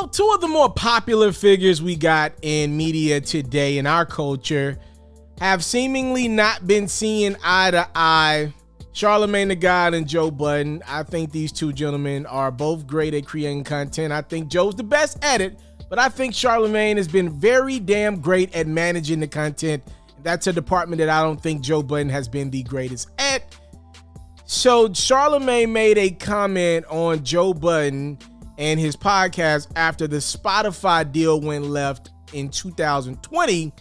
So two of the more popular figures we got in media today in our culture have seemingly not been seeing eye to eye. Charlamagne the God and Joe Budden. I think these two gentlemen are both great at creating content. I think Joe's the best at it, but I think Charlamagne has been very damn great at managing the content. That's a department that I don't think Joe Budden has been the greatest at. So Charlamagne made a comment on Joe Budden and his podcast after the Spotify deal went left in 2020.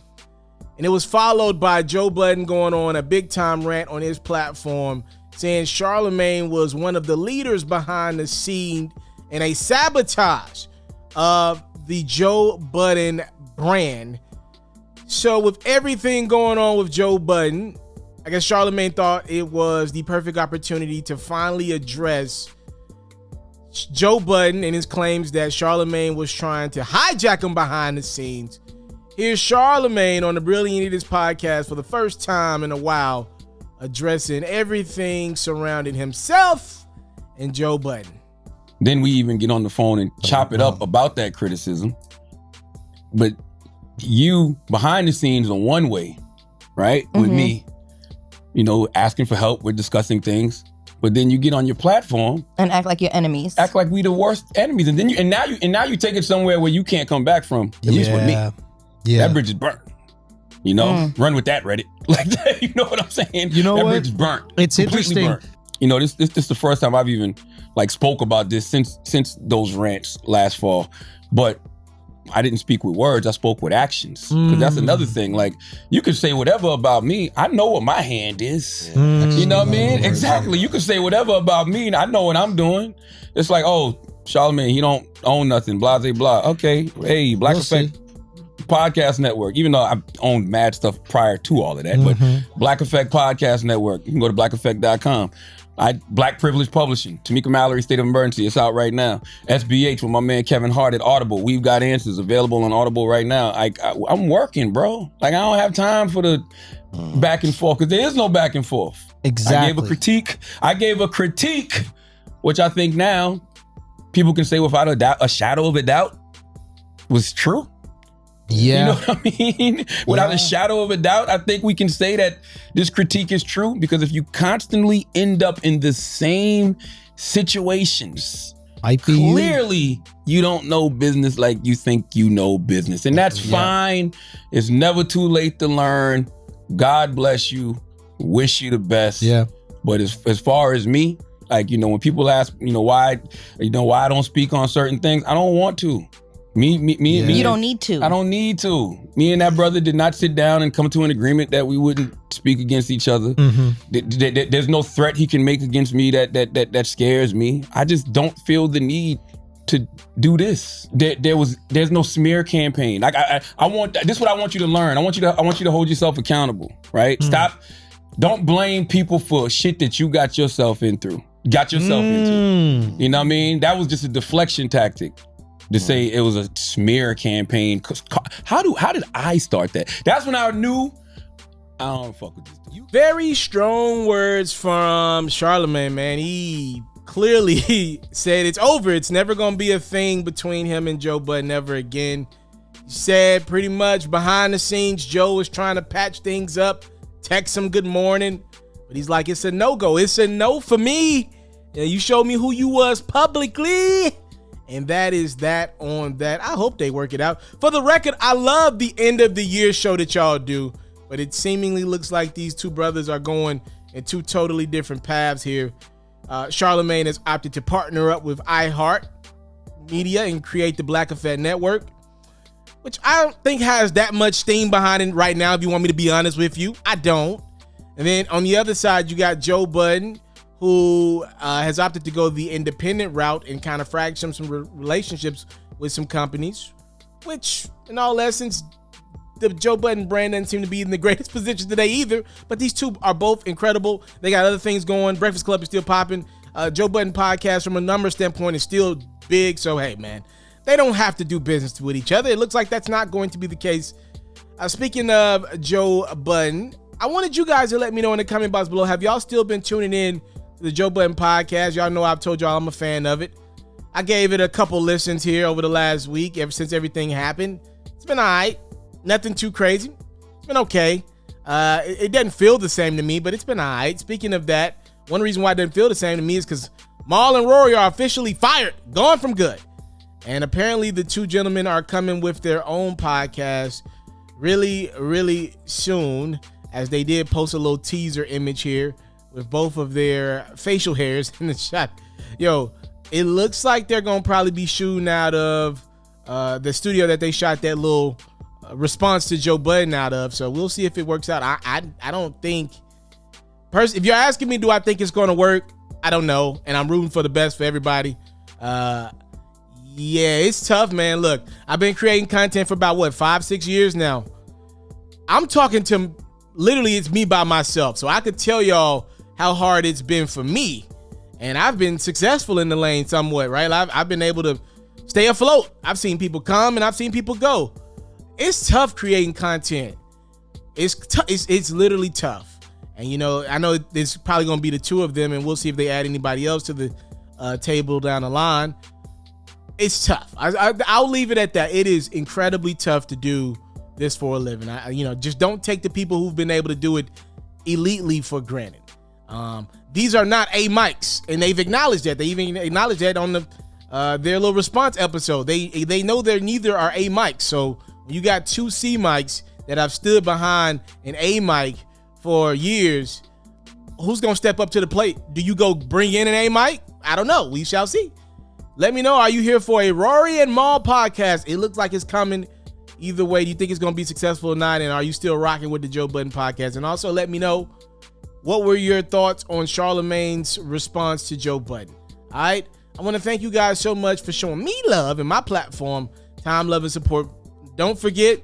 And it was followed by Joe Budden going on a big time rant on his platform saying Charlamagne was one of the leaders behind the scene in a sabotage of the Joe Budden brand. So with everything going on with Joe Budden, I guess Charlamagne thought it was the perfect opportunity to finally address Joe Budden and his claims that Charlamagne was trying to hijack him behind the scenes. Here's Charlamagne on the Brilliant Eaters podcast for the first time in a while, addressing everything surrounding himself and Joe Budden. Then we even get on the phone and chop it up about that criticism. But you, behind the scenes, are one way, right? With me, you know, asking for help, we're discussing things. But then you get on your platform and act like you're enemies. Act like we the worst enemies. And then now you take it somewhere where you can't come back from, at least with me. Yeah. That bridge is burnt. You know, run with that, Reddit. Like that, you know what I'm saying? You know that what? Bridge is burnt. It's interesting. Burnt. You know, this is the first time I've even like spoke about this since those rants last fall. But I didn't speak with words, I spoke with actions. Because that's another thing. Like, you can say whatever about me, I know what my hand is. You know what I mean? Exactly. You can say whatever about me, and I know what I'm doing. It's like, oh, Charlamagne, he don't own nothing, blah, blah, blah. Okay, hey, Black Effect Podcast Network, even though I've owned mad stuff prior to all of that, but Black Effect Podcast Network, you can go to blackeffect.com. Black Privilege Publishing, Tamika Mallory, State of Emergency, it's out right now. SBH with my man Kevin Hart at Audible. We've got answers available on Audible right now. I'm working, bro. Like, I don't have time for the back and forth, because there is no back and forth. Exactly. I gave a critique, which I think now people can say without a shadow of a doubt was true. Yeah. You know what I mean? Without a shadow of a doubt, I think we can say that this critique is true, because if you constantly end up in the same situations, clearly you don't know business like you think you know business. And that's fine. It's never too late to learn. God bless you. Wish you the best. Yeah. But as far as me, like, you know, when people ask, why I don't speak on certain things, I don't want to. Me. You don't need to. I don't need to. Me and that brother did not sit down and come to an agreement that we wouldn't speak against each other. There's no threat he can make against me that scares me. I just don't feel the need to do this. There's no smear campaign. Like I want this is what I want you to learn. I want you to hold yourself accountable, right? Don't blame people for shit that you got yourself into. You know what I mean? That was just a deflection tactic. To say it was a smear campaign. How did I start that? That's when I knew I don't fuck with this dude. Very strong words from Charlamagne, man. He clearly said it's over. It's never going to be a thing between him and Joe Budden ever again. He said pretty much behind the scenes, Joe was trying to patch things up, text him good morning. But he's like, it's a no-go. It's a no for me. You showed me who you was publicly. And that is that on that. I hope they work it out. For the record, I love the end of the year show that y'all do, but it seemingly looks like these two brothers are going in two totally different paths here. Charlamagne has opted to partner up with iHeart Media and create the Black Effect Network, which I don't think has that much steam behind it right now, if you want me to be honest with you. I don't. And then on the other side, you got Joe Budden, who has opted to go the independent route and kind of fracture some relationships with some companies, which in all essence, the Joe Budden brand doesn't seem to be in the greatest position today either, but these two are both incredible. They got other things going. Breakfast Club is still popping. Joe Budden podcast from a number standpoint is still big. So, hey, man, they don't have to do business with each other. It looks like that's not going to be the case. Speaking of Joe Budden, I wanted you guys to let me know in the comment box below, have y'all still been tuning in to the Joe Budden podcast? Y'all know I've told y'all I'm a fan of it. I gave it a couple listens here over the last week, ever since everything happened. It's been all right. Nothing too crazy. It's been okay. It doesn't feel the same to me, but it's been all right. Speaking of that, one reason why it doesn't feel the same to me is because Mal and Rory are officially fired, gone from good. And apparently the two gentlemen are coming with their own podcast really, really soon, as they did post a little teaser image here with both of their facial hairs in the shot. Yo, it looks like they're going to probably be shooting out of the studio that they shot that little response to Joe Budden out of. So we'll see if it works out. I don't think, if you're asking me, do I think it's going to work? I don't know. And I'm rooting for the best for everybody. Yeah, it's tough, man. Look, I've been creating content for about, 5-6 years now. I'm talking to, literally, it's me by myself. So I could tell y'all how hard it's been for me. And I've been successful in the lane somewhat, right? I've been able to stay afloat. I've seen people come and I've seen people go. It's tough creating content. It's literally tough. And, you know, I know it's probably going to be the two of them, and we'll see if they add anybody else to the table down the line. It's tough. I'll leave it at that. It is incredibly tough to do this for a living. Just don't take the people who've been able to do it elitely for granted. These are not A mics, and they've acknowledged that. They even acknowledged that on their little response episode. They know they're neither are A mics. So when you got two C mics that have stood behind an A mic for years, who's gonna step up to the plate? Do you go bring in an A mic? I don't know. We shall see. Let me know. Are you here for a Rory and Mal podcast? It looks like it's coming. Either way, do you think it's gonna be successful or not? And are you still rocking with the Joe Budden podcast? And also let me know, what were your thoughts on Charlamagne's response to Joe Budden? All right. I want to thank you guys so much for showing me love in my platform, time, love, and support. Don't forget,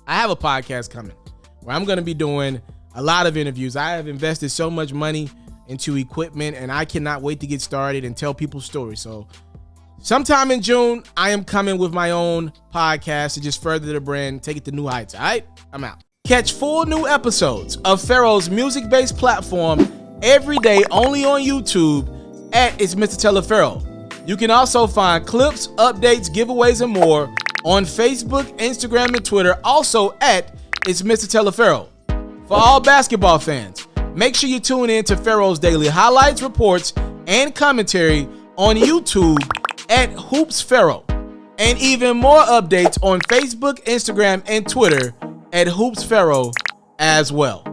I have a podcast coming where I'm going to be doing a lot of interviews. I have invested so much money into equipment, and I cannot wait to get started and tell people's stories. So sometime in June, I am coming with my own podcast to just further the brand, take it to new heights. All right. I'm out. Catch full new episodes of FERRO's music-based platform every day only on YouTube at itsmrtaliaferro. You can also find clips, updates, giveaways, and more on Facebook, Instagram, and Twitter, also at itsmrtaliaferro. For all basketball fans, make sure you tune in to FERRO's daily highlights, reports, and commentary on YouTube at FERRO, and even more updates on Facebook, Instagram, and Twitter at FERRO as well.